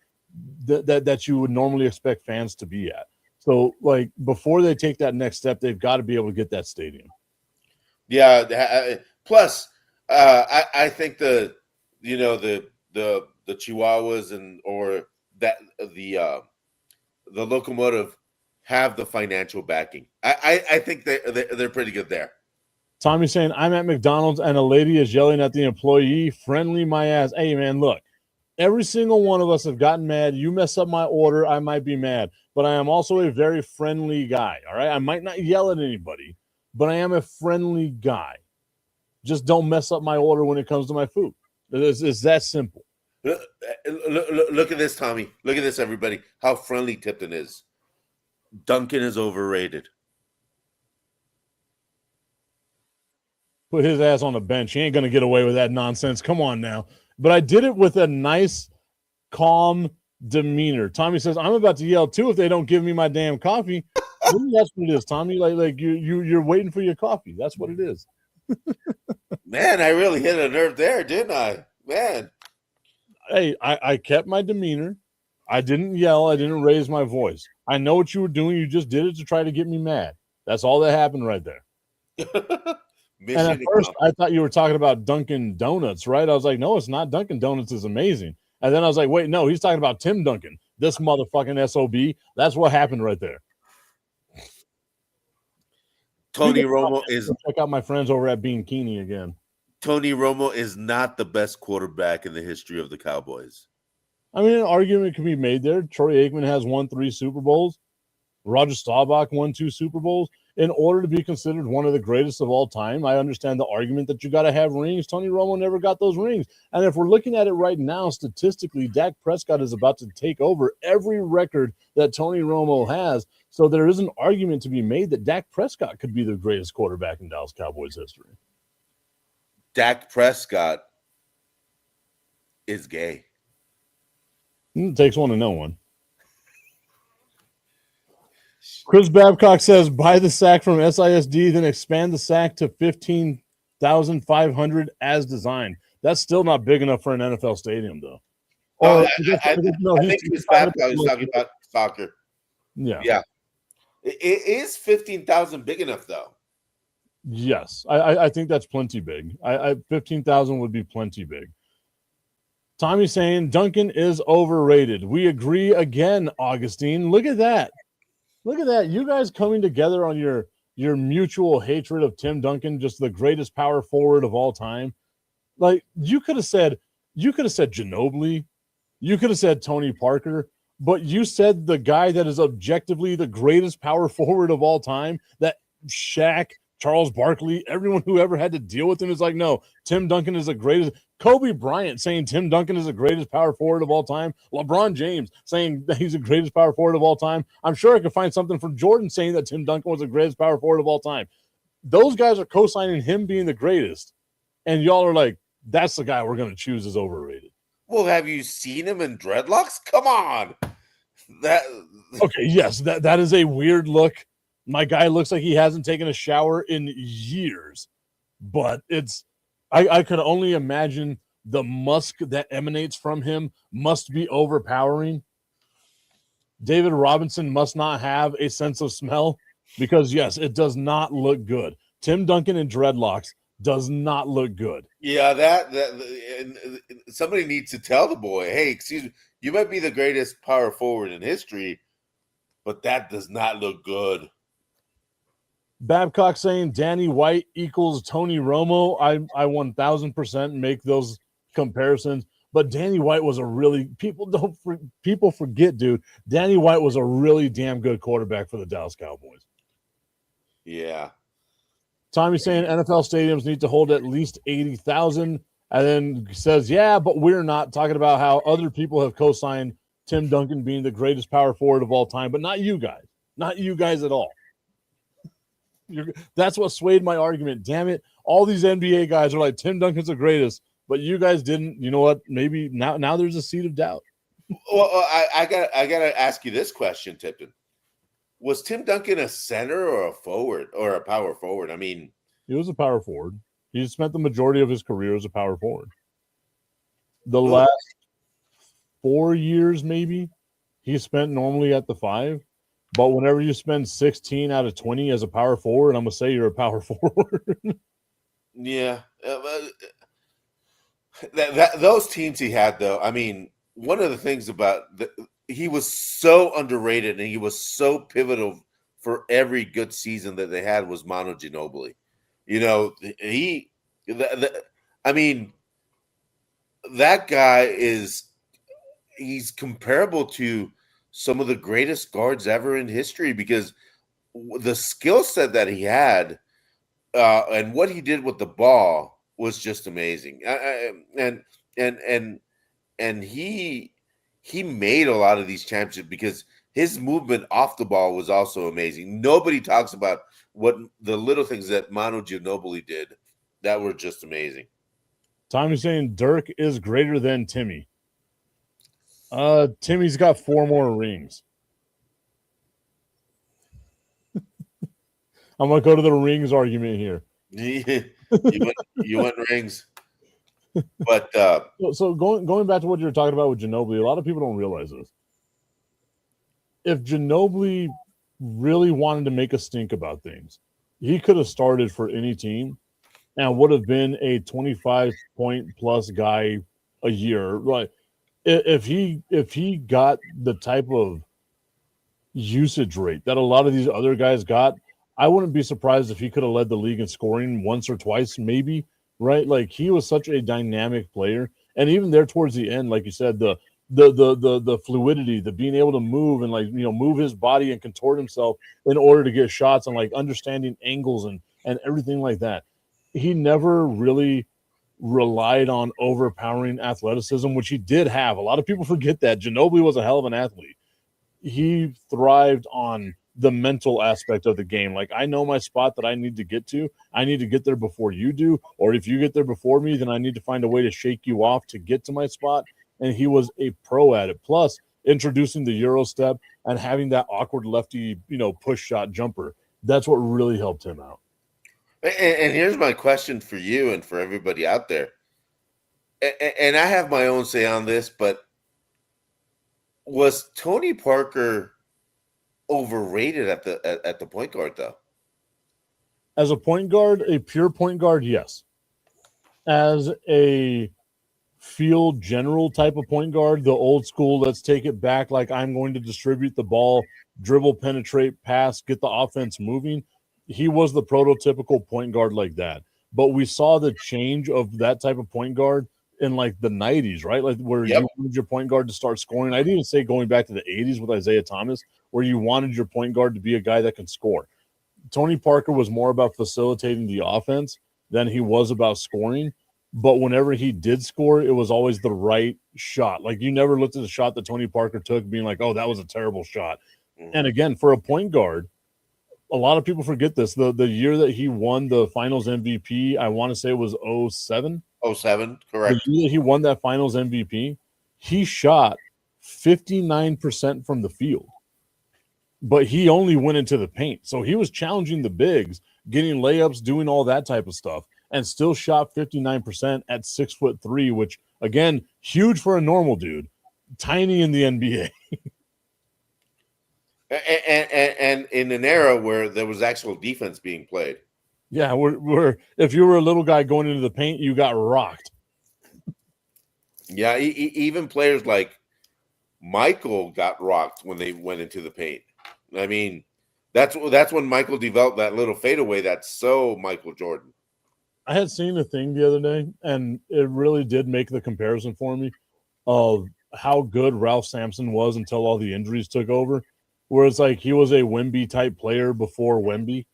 that you would normally expect fans to be at. So, like, before they take that next step, they've got to be able to get that stadium. Yeah. Plus, I think the Chihuahuas or the Locomotive have the financial backing. I think they're pretty good there. Tommy saying, I'm at McDonald's and a lady is yelling at the employee, friendly my ass. Hey, man, look, every single one of us have gotten mad. You mess up my order, I might be mad. But I am also a very friendly guy, all right? I might not yell at anybody, but I am a friendly guy. Just don't mess up my order when it comes to my food. It's that simple. Look at this, Tommy. Look at this, everybody. How friendly Tipton is. Duncan is overrated. Put his ass on the bench. He ain't going to get away with that nonsense. Come on now. But I did it with a nice, calm demeanor. Tommy says, I'm about to yell too if they don't give me my damn coffee. Maybe that's what it is, Tommy. Like you're waiting for your coffee. That's what it is. Man, I really hit a nerve there, didn't I? Man. Hey, I kept my demeanor. I didn't yell. I didn't raise my voice. I know what you were doing. You just did it to try to get me mad. That's all that happened right there. And at Mission first, accomplished. I thought you were talking about Dunkin' Donuts, right? I was like, no, it's not. Dunkin' Donuts is amazing. And then I was like, wait, no, he's talking about Tim Duncan, this motherfucking SOB. That's what happened right there. Tony Romo is Check out my friends over at Bean Keeney again. Tony Romo is not the best quarterback in the history of the Cowboys. I mean, an argument can be made there. Troy Aikman has won 3 Super Bowls. Roger Staubach won 2 Super Bowls. In order to be considered one of the greatest of all time, I understand the argument that you got to have rings. Tony Romo never got those rings. And if we're looking at it right now, statistically, Dak Prescott is about to take over every record that Tony Romo has. So there is an argument to be made that Dak Prescott could be the greatest quarterback in Dallas Cowboys history. Dak Prescott is gay. It takes one to know one. Chris Babcock says, buy the sack from SISD, then expand the sack to 15,500 as designed. That's still not big enough for an NFL stadium, though. I think Chris Babcock is talking about soccer. Yeah. It is 15,000 big enough, though. Yes. I think that's plenty big. 15,000 would be plenty big. Tommy's saying Duncan is overrated. We agree again, Augustine. Look at that. Look at that. You guys coming together on your mutual hatred of Tim Duncan, just the greatest power forward of all time. Like, you could have said Ginobili. You could have said Tony Parker, but you said the guy that is objectively the greatest power forward of all time, that Shaq, Charles Barkley, everyone who ever had to deal with him is like, no, Tim Duncan is the greatest. Kobe Bryant saying Tim Duncan is the greatest power forward of all time. LeBron James saying that he's the greatest power forward of all time. I'm sure I could find something from Jordan saying that Tim Duncan was the greatest power forward of all time. Those guys are co-signing him being the greatest. And y'all are like, that's the guy we're going to choose as overrated. Well, have you seen him in dreadlocks? Come on. Okay, yes, that is a weird look. My guy looks like he hasn't taken a shower in years. But I could only imagine the musk that emanates from him must be overpowering. David Robinson must not have a sense of smell because, yes, it does not look good. Tim Duncan in dreadlocks does not look good. Yeah, and somebody needs to tell the boy, hey, excuse me, you might be the greatest power forward in history, but that does not look good. Babcock saying Danny White equals Tony Romo. I 1,000% make those comparisons. But Danny White was a really people forget, dude. Danny White was a really damn good quarterback for the Dallas Cowboys. Yeah. Tommy's saying NFL stadiums need to hold at least 80,000, and then says, yeah, but we're not talking about how other people have co-signed Tim Duncan being the greatest power forward of all time, but not you guys. Not you guys at all. That's what swayed my argument. Damn it. All these NBA guys are like, Tim Duncan's the greatest, but you guys didn't. You know what? Maybe now there's a seed of doubt. Well, I gotta ask you this question, Tipton. Was Tim Duncan a center or a forward or a power forward? I mean, he was a power forward. He spent the majority of his career as a power forward. The last 4 years, maybe, he spent normally at the 5. But whenever you spend 16 out of 20 as a power forward, I'm going to say you're a power forward. Yeah. Those teams he had, though, I mean, one of the things about he was so underrated and he was so pivotal for every good season that they had was Manu Ginobili. You know, I mean, that guy he's comparable to some of the greatest guards ever in history because the skill set that he had and what he did with the ball was just amazing. And he made a lot of these championships because his movement off the ball was also amazing. Nobody talks about what the little things that Manu Ginobili did that were just amazing. Tommy's saying Dirk is greater than Timmy. Timmy's got 4 more rings. I'm going to go to the rings argument here. you want rings. But so going back to what you were talking about with Ginobili, a lot of people don't realize this. If Ginobili really wanted to make a stink about things, he could have started for any team, and would have been a 25-point plus guy a year. Like if he got the type of usage rate that a lot of these other guys got, I wouldn't be surprised if he could have led the league in scoring once or twice, maybe, right? Like he was such a dynamic player. And even there towards the end, like you said, the fluidity, the being able to move and move his body and contort himself in order to get shots and like understanding angles and everything like that. He never really relied on overpowering athleticism, which he did have. A lot of people forget that. Ginobili was a hell of an athlete. He thrived on the mental aspect of the game. Like, I know my spot that I need to get to. I need to get there before you do. Or if you get there before me, then I need to find a way to shake you off to get to my spot. And he was a pro at it. Plus, introducing the Euro step and having that awkward lefty, push shot jumper. That's what really helped him out. And here's my question for you and for everybody out there. And I have my own say on this, but was Tony Parker overrated at the point guard, though? As a point guard, a pure point guard, yes. As a field general type of point guard, the old school, let's take it back, like I'm going to distribute the ball, dribble, penetrate, pass, get the offense moving. He was the prototypical point guard like that. But we saw the change of that type of point guard in like the 90s, right? Like where you wanted your point guard to start scoring. I'd even say going back to the 80s with Isaiah Thomas, where you wanted your point guard to be a guy that can score. Tony Parker was more about facilitating the offense than he was about scoring. But whenever he did score, it was always the right shot. Like you never looked at the shot that Tony Parker took being like, oh, that was a terrible shot. Mm-hmm. And again, for a point guard, a lot of people forget this. The year that he won the finals MVP, I want to say it was 07. 07, correct. The year that he won that finals MVP, he shot 59% from the field. But he only went into the paint. So he was challenging the bigs, getting layups, doing all that type of stuff, and still shot 59% at 6'3", which, again, huge for a normal dude, tiny in the NBA. And in an era where there was actual defense being played. Yeah, we're if you were a little guy going into the paint, you got rocked. Yeah, even players like Michael got rocked when they went into the paint. I mean, that's when Michael developed that little fadeaway that's so Michael Jordan. I had seen a thing the other day, and it really did make the comparison for me of how good Ralph Sampson was until all the injuries took over. Where it's like he was a Wemby type player before Wemby.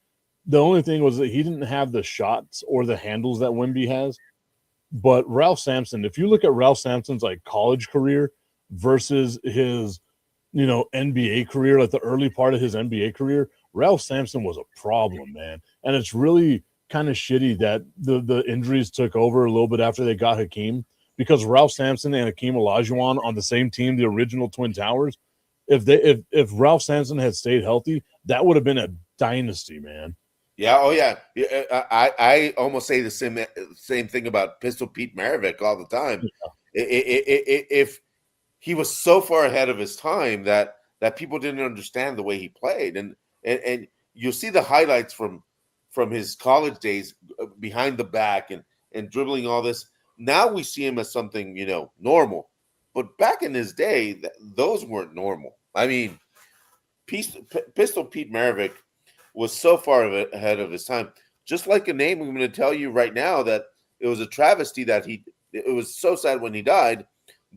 The only thing was that he didn't have the shots or the handles that Wemby has. But Ralph Sampson, if you look at Ralph Sampson's like college career versus his, NBA career, like the early part of his NBA career, Ralph Sampson was a problem, man. And it's really kind of shitty that the injuries took over a little bit after they got Hakeem, because Ralph Sampson and Hakeem Olajuwon on the same team, the original Twin Towers, if Ralph Sampson had stayed healthy, that would have been a dynasty, man. Yeah, oh yeah. I almost say the same thing about Pistol Pete Maravich all the time. Yeah. If he was so far ahead of his time that people didn't understand the way he played, and you'll see the highlights from his college days behind the back and dribbling all this. Now we see him as something normal. But back in his day, those weren't normal. I mean, Pistol Pete Maravich was so far ahead of his time. Just like a name I'm going to tell you right now that it was a travesty that it was so sad when he died,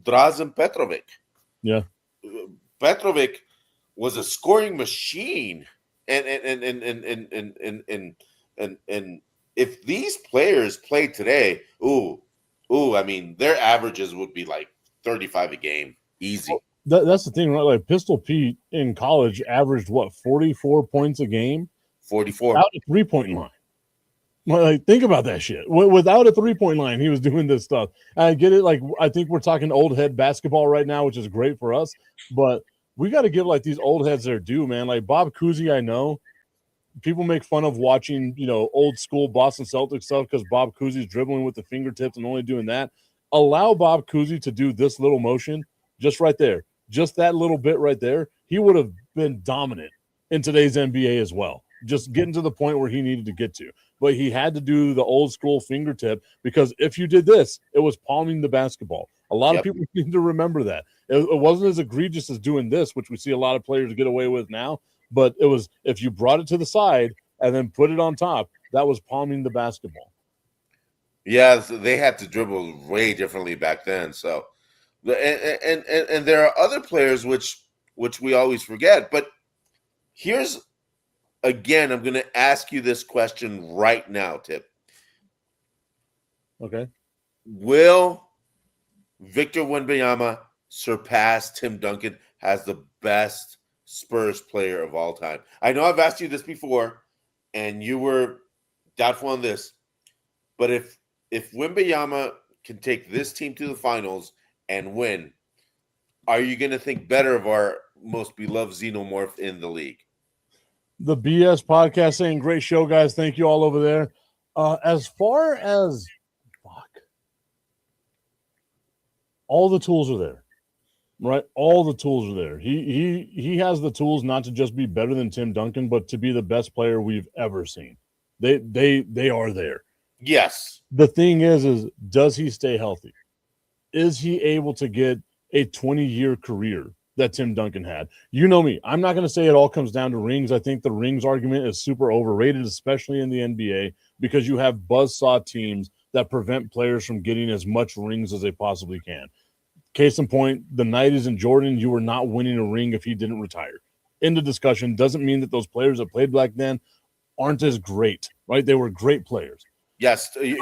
Drazen Petrovic. Yeah. Petrovic was a scoring machine. And if these players played today, I mean, their averages would be like 35 a game, easy. That's the thing, right? Like Pistol Pete in college averaged 44 points a game, 44 out a 3-point line. Like, think about that shit. Without a 3-point line, he was doing this stuff. I get it. Like, I think we're talking old head basketball right now, which is great for us. But we got to give like these old heads their due, man. Like Bob Cousy, I know people make fun of watching, old school Boston Celtics stuff because Bob Cousy's dribbling with the fingertips and only doing that. Allow Bob Cousy to do this little motion just right there, just that little bit right there. He would have been dominant in today's NBA as well, just getting to the point where he needed to get to. but he had to do the old school fingertip because if you did this, it was palming the basketball. A lot of people need to remember that. It wasn't as egregious as doing this, which we see a lot of players get away with now, but it was if you brought it to the side and then put it on top, that was palming the basketball. Yeah, so they had to dribble way differently back then. So, and there are other players which we always forget. But here's again, I'm going to ask you this question right now, Tip. Okay. Will Victor Wembanyama surpass Tim Duncan as the best Spurs player of all time? I know I've asked you this before, and you were doubtful on this. But if Wembanyama can take this team to the finals and win, are you going to think better of our most beloved xenomorph in the league? The BS podcast saying, great show, guys. Thank you all over there. As far as all the tools are there, right? All the tools are there. He has the tools not to just be better than Tim Duncan, but to be the best player we've ever seen. They are there. Yes. The thing is does he stay healthy? Is he able to get a 20-year career that Tim Duncan had? You know me. I'm not going to say it all comes down to rings. I think the rings argument is super overrated, especially in the NBA, because you have buzzsaw teams that prevent players from getting as much rings as they possibly can. Case in point, the 90s and Jordan, you were not winning a ring if he didn't retire. End of discussion. Doesn't mean that those players that played back then aren't as great, right? They were great players. Yes. A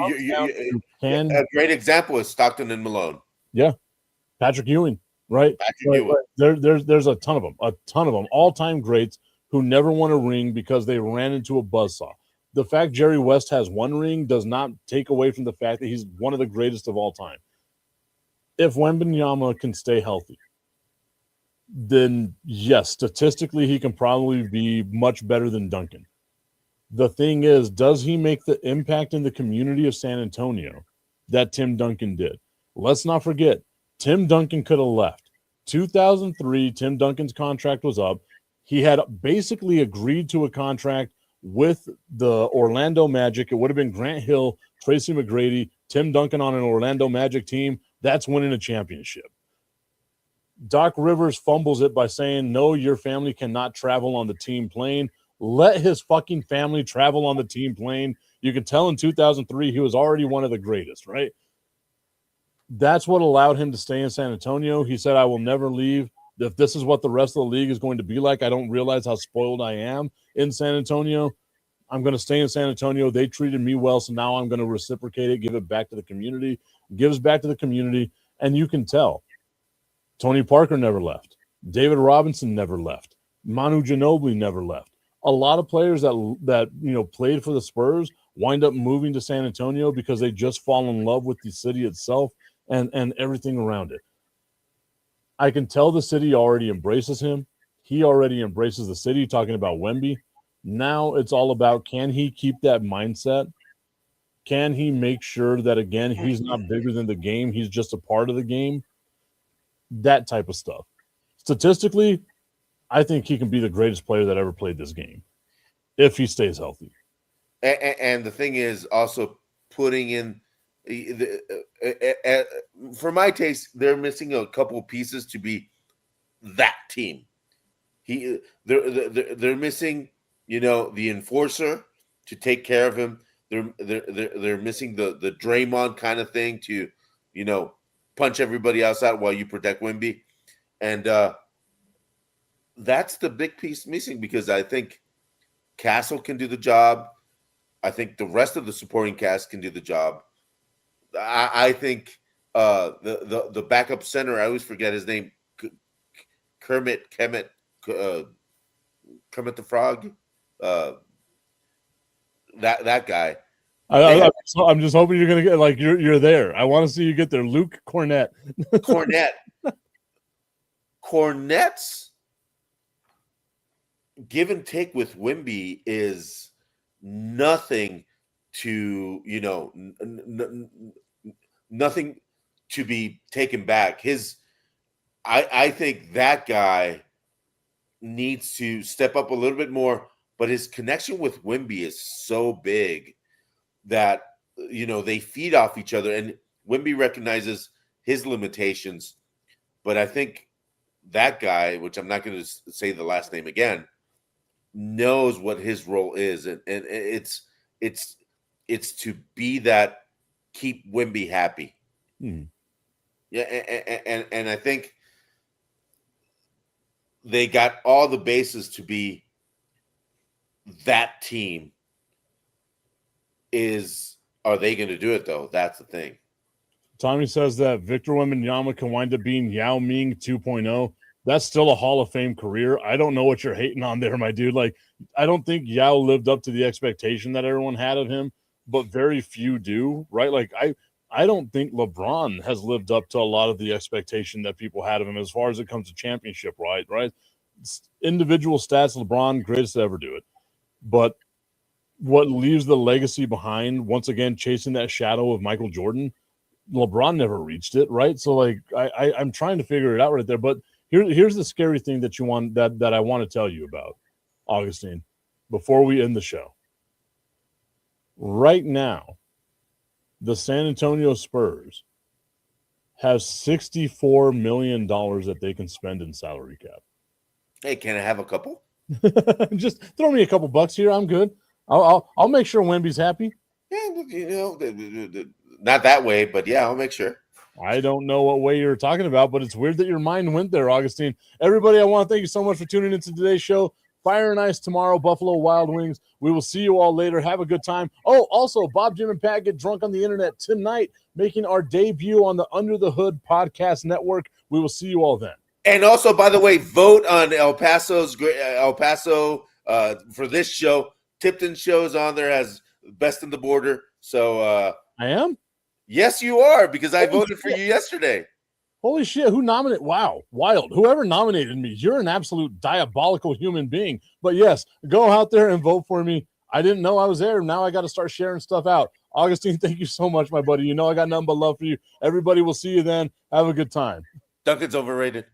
great example is Stockton and Malone. Yeah. Patrick Ewing, right? Ewing. There's a ton of them, all-time greats who never won a ring because they ran into a buzzsaw. The fact Jerry West has one ring does not take away from the fact that he's one of the greatest of all time. If Wembanyama can stay healthy, then yes, statistically he can probably be much better than Duncan. The thing is, does he make the impact in the community of San Antonio that Tim Duncan did? Let's not forget, Tim Duncan could have left. 2003, Tim Duncan's contract was up. He had basically agreed to a contract with the Orlando Magic. It would have been Grant Hill, Tracy McGrady, Tim Duncan on an Orlando Magic team. That's winning a championship. Doc Rivers fumbles it by saying, no, your family cannot travel on the team plane. Let his fucking family travel on the team plane. You can tell in 2003 he was already one of the greatest, right? That's what allowed him to stay in San Antonio. He said, I will never leave. If this is what the rest of the league is going to be like, I don't realize how spoiled I am in San Antonio. I'm going to stay in San Antonio. They treated me well, so now I'm going to reciprocate it, give it back to the community. Gives back to the community, and you can tell. Tony Parker never left. David Robinson never left. Manu Ginobili never left. A lot of players that played for the Spurs wind up moving to San Antonio because they just fall in love with the city itself and everything around it. I can tell the city already embraces him. He already embraces the city, talking about Wemby. Now it's all about, can he keep that mindset? Can he make sure that, again, he's not bigger than the game, he's just a part of the game? That type of stuff. Statistically, I think he can be the greatest player that ever played this game if he stays healthy. And the thing is also putting in for my taste, they're missing a couple of pieces to be that team. They're missing, the enforcer to take care of him. They're missing the Draymond kind of thing to, punch everybody else out while you protect Wemby. And that's the big piece missing, because I think Castle can do the job. I think the rest of the supporting cast can do the job. I think the backup center, I always forget his name, Kermit the Frog. That guy. I'm just hoping you're gonna get you're there. I want to see you get there. Luke Cornett. Cornette's give and take with Wemby is nothing to nothing to be taken back. I think that guy needs to step up a little bit more, but his connection with Wemby is so big that, they feed off each other. And Wemby recognizes his limitations. But I think that guy, which I'm not going to say the last name again, knows what his role is. And it's to be that keep Wemby happy. Yeah, and I think they got all the bases to be that team. Are they going to do it, though? That's the thing. Tommy says that Victor Wembanyama can wind up being Yao Ming 2.0. That's still a Hall of Fame career. I don't know what you're hating on there, my dude. Like, I don't think Yao lived up to the expectation that everyone had of him, but very few do, right? Like, I don't think LeBron has lived up to a lot of the expectation that people had of him as far as it comes to championship, right? Individual stats, LeBron, greatest to ever do it. But what leaves the legacy behind, once again, chasing that shadow of Michael Jordan, LeBron never reached it, right? So, like, I'm trying to figure it out right there. But here's the scary thing that I want to tell you about, Augustine, before we end the show. Right now, the San Antonio Spurs have $64 million that they can spend in salary cap. Hey, can I have a couple? Just throw me a couple bucks here. I'm good. I'll make sure Wemby's happy. Yeah, not that way, but yeah, I'll make sure. I don't know what way you're talking about, but it's weird that your mind went there, Augustine. Everybody, I want to thank you so much for tuning into today's show. Fire and Ice tomorrow, Buffalo Wild Wings. We will see you all later. Have a good time. Oh, also, Bob, Jim, and Pat Get Drunk on the Internet tonight, making our debut on the Under the Hood podcast network. We will see you all then. And also, by the way, vote on El Paso for this show. Tipton shows on there as best in the border. So I am? Yes, you are, because I voted for you yesterday. Holy shit, who nominated? Wow, wild. Whoever nominated me, you're an absolute diabolical human being. But yes, go out there and vote for me. I didn't know I was there. Now I got to start sharing stuff out. Augustine, thank you so much, my buddy. You know I got nothing but love for you. Everybody will see you then. Have a good time. Duncan's overrated.